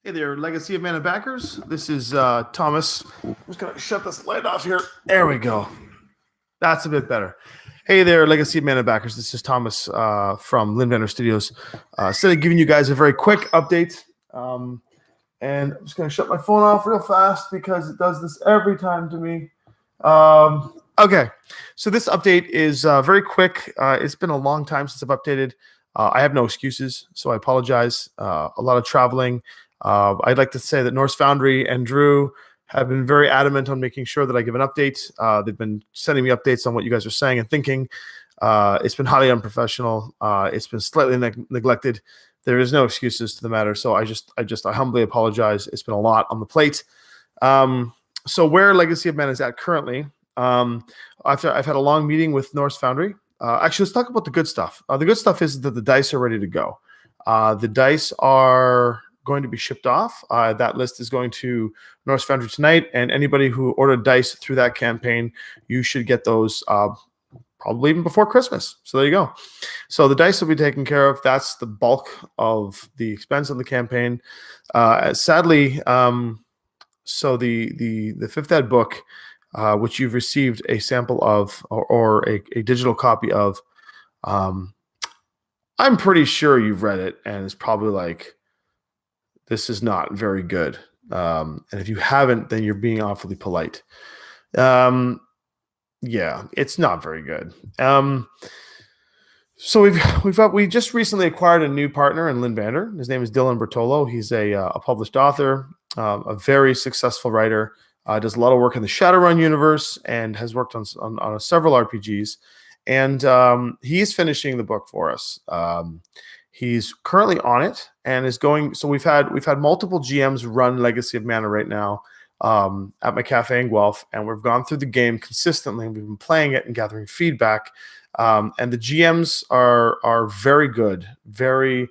Hey there, Legacy of Mana backers. This is Thomas. I'm just going to shut this light off here. There we go. That's a bit better. Hey there, Legacy of Mana backers. This is Thomas from Lindvander Studios. Instead of giving you guys a very quick update, and I'm just going to shut my phone off real fast because it does this every time to me. Okay, so this update is very quick. It's been a long time since I've updated. I have no excuses, so I apologize. A lot of traveling. I'd like to say that Norse Foundry and Drew have been very adamant on making sure that I give an update. They've been sending me updates on what you guys are saying and thinking. It's been highly unprofessional. It's been slightly neglected. There is no excuses to the matter. So I humbly apologize. It's been a lot on the plate. So where Legacy of Mana is at currently, I've had a long meeting with Norse Foundry. Actually, let's talk about the good stuff. The good stuff is that the dice are ready to go. The dice are going to be shipped off. That list is going to Norse Foundry tonight, and anybody who ordered dice through that campaign, you should get those probably even before Christmas. So there you go. So the dice will be taken care of. That's the bulk of the expense of the campaign. Sadly, so the fifth ed book, which you've received a sample of or a digital copy of, I'm pretty sure you've read it, and it's probably like, this is not very good. And if you haven't, then you're being awfully polite. Yeah, it's not very good. So we just recently acquired a new partner in Lindvander. His name is Dylan Bertolo. He's a published author, a very successful writer. Does a lot of work in the Shadowrun universe and has worked on several RPGs. And he's finishing the book for us. He's currently on it and is going. So we've had multiple GMs run Legacy of Mana right now at my cafe in Guelph, and we've gone through the game consistently. We've been playing it and gathering feedback, and the GMs are very good, very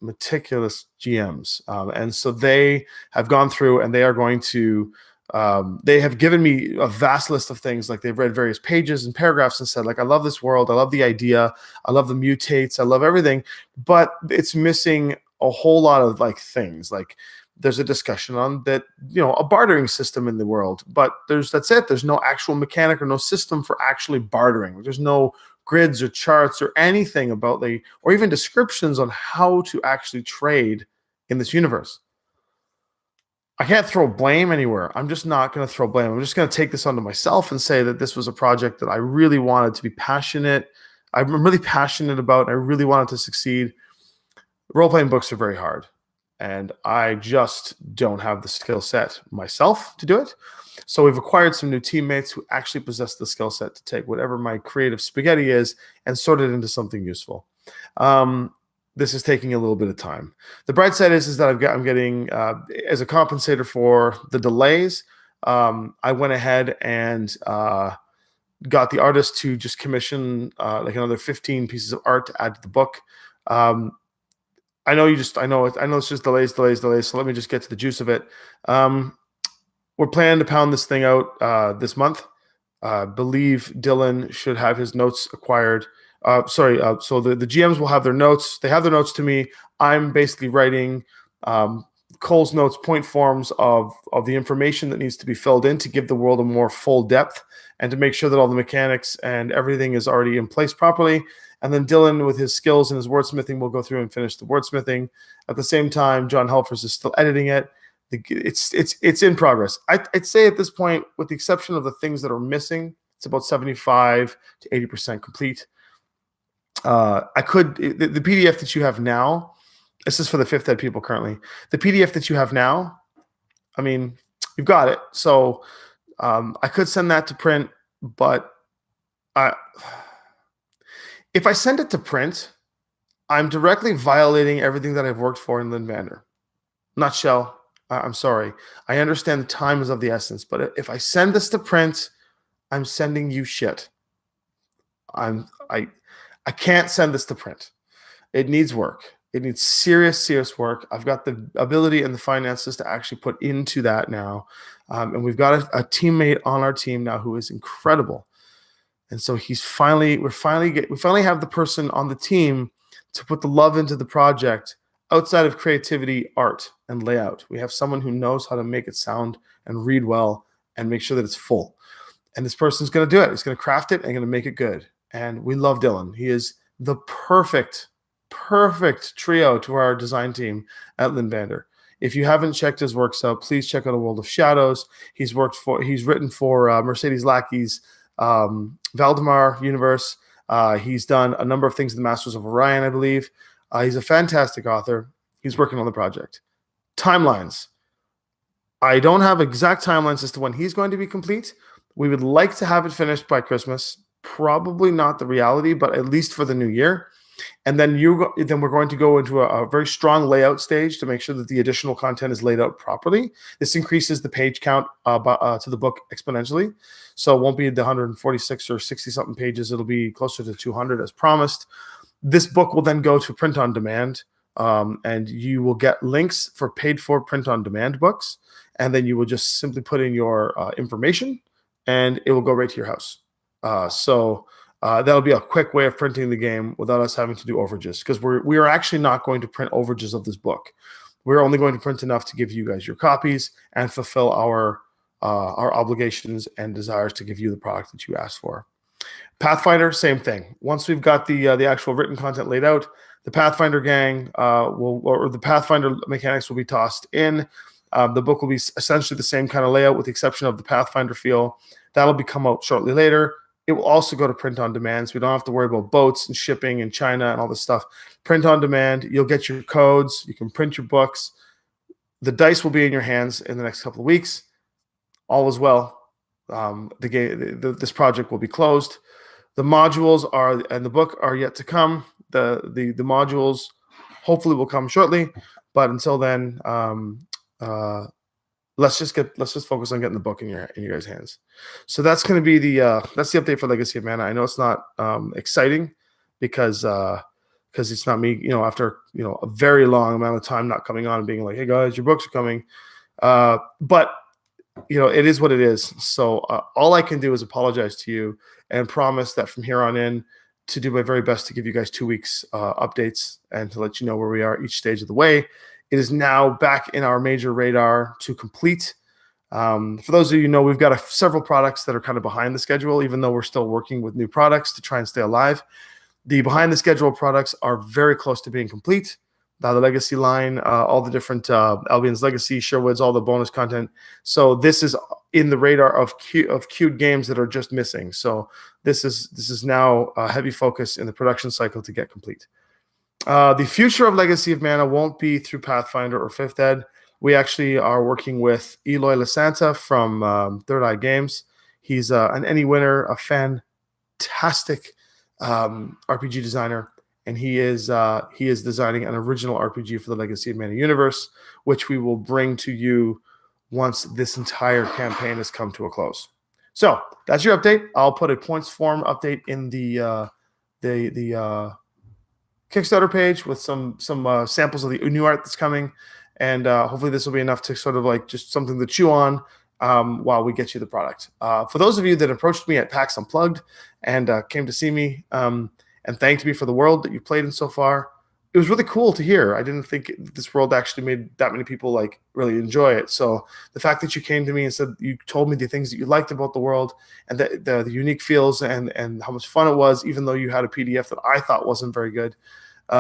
meticulous GMs, and so they have gone through and they are going to. They have given me a vast list of things. Like, they've read various pages and paragraphs and said, like, I love this world. I love the idea. I love the mutates. I love everything, but it's missing a whole lot of things. Like, there's a discussion on that, a bartering system in the world, but that's it. There's no actual mechanic or no system for actually bartering. There's no grids or charts or anything about or even descriptions on how to actually trade in this universe. I can't throw blame anywhere. I'm just not going to throw blame. I'm just going to take this onto myself and say that this was a project that I really wanted to be passionate. I'm really passionate about, and I really wanted to succeed. Role-playing books are very hard, and I just don't have the skill set myself to do it. So we've acquired some new teammates who actually possess the skill set to take whatever my creative spaghetti is and sort it into something useful. This is taking a little bit of time. The bright side is that I'm getting, as a compensator for the delays, I went ahead and got the artist to just commission another 15 pieces of art to add to the book. I know it's just delays. So let me just get to the juice of it. We're planning to pound this thing out this month. Believe Dylan should have his notes acquired. So the GMs will have their notes. They have their notes to me. I'm basically writing Cole's notes, point forms of the information that needs to be filled in to give the world a more full depth and to make sure that all the mechanics and everything is already in place properly. And then Dylan, with his skills and his wordsmithing, will go through and finish the wordsmithing. At the same time, John Helfers is still editing it. It's in progress. I'd say at this point, with the exception of the things that are missing, it's about 75 to 80% complete. The PDF that you have now, this is for the fifth ed people currently. The PDF that you have now, I mean, you've got it. So I could send that to print, but if I send it to print, I'm directly violating everything that I've worked for in Lindvander. Nutshell, I'm sorry. I understand the time is of the essence, but if I send this to print, I'm sending you shit. I can't send this to print. It needs work. It needs serious work. I've got the ability and the finances to actually put into that now. And we've got a teammate on our team now who is incredible. And so we finally have the person on the team to put the love into the project outside of creativity, art. and layout. We have someone who knows how to make it sound and read well and make sure that it's full. And this person's going to do it. He's going to craft it and going to make it good. And we love Dylan. He is the perfect trio to our design team at Linvander. If you haven't checked his works out, please check out A World of Shadows. He's written for Mercedes Lackey's Valdemar universe. He's done a number of things in the Masters of Orion, I believe. He's a fantastic author. He's working on the project. Timelines. I don't have exact timelines as to when he's going to be complete. We would like to have it finished by Christmas. Probably not the reality, but at least for the new year. And then we're going to go into a very strong layout stage to make sure that the additional content is laid out properly. This increases the page count to the book exponentially. So it won't be the 146 or 60-something pages. It'll be closer to 200 as promised. This book will then go to print on demand, and you will get links for paid-for print-on-demand books. And then you will just simply put in your information, and it will go right to your house. So that'll be a quick way of printing the game without us having to do overages, because we are actually not going to print overages of this book. We're only going to print enough to give you guys your copies and fulfill our obligations and desires to give you the product that you asked for. Pathfinder, same thing. Once we've got the actual written content laid out, the Pathfinder gang or the Pathfinder mechanics will be tossed in. The book will be essentially the same kind of layout with the exception of the Pathfinder feel. That'll be come out shortly later. It will also go to print on demand, so we don't have to worry about boats and shipping in China and all this stuff. Print on demand. You'll get your codes. You can print your books. The dice will be in your hands in the next couple of weeks. All is well. This project will be closed. The modules and the book are yet to come. The modules hopefully will come shortly, but until then, let's just focus on getting the book in your guys' hands. So that's going to be that's the update for Legacy of Mana. I know it's not exciting because it's not me, after a very long amount of time not coming on and being like, hey guys, your books are coming, but it is what it is. So all I can do is apologize to you and promise that from here on in to do my very best to give you guys 2 weeks updates and to let you know where we are each stage of the way. It is now back in our major radar to complete. For those of you who know, we've got several products that are kind of behind the schedule, even though we're still working with new products to try and stay alive. The behind the schedule products are very close to being complete. The Legacy line, all the different Albion's Legacy, Sherwood's, all the bonus content. So this is in the radar of queued games that are just missing. So this is now a heavy focus in the production cycle to get complete. The future of Legacy of Mana won't be through Pathfinder or 5th Ed. We actually are working with Eloy Lasanta from Third Eye Games. He's an Emmy winner, a fantastic RPG designer, and he is designing an original RPG for the Legacy of Mana universe, which we will bring to you once this entire campaign has come to a close. So that's your update. I'll put a points form update in the Kickstarter page with some samples of the new art that's coming, and hopefully this will be enough to sort of like just something to chew on while we get you the product. For those of you that approached me at PAX Unplugged and came to see me and thanked me for the world that you played in so far, it was really cool to hear. I didn't think this world actually made that many people like really enjoy it. So the fact that you came to me and said you told me the things that you liked about the world and the unique feels and how much fun it was, even though you had a PDF that I thought wasn't very good,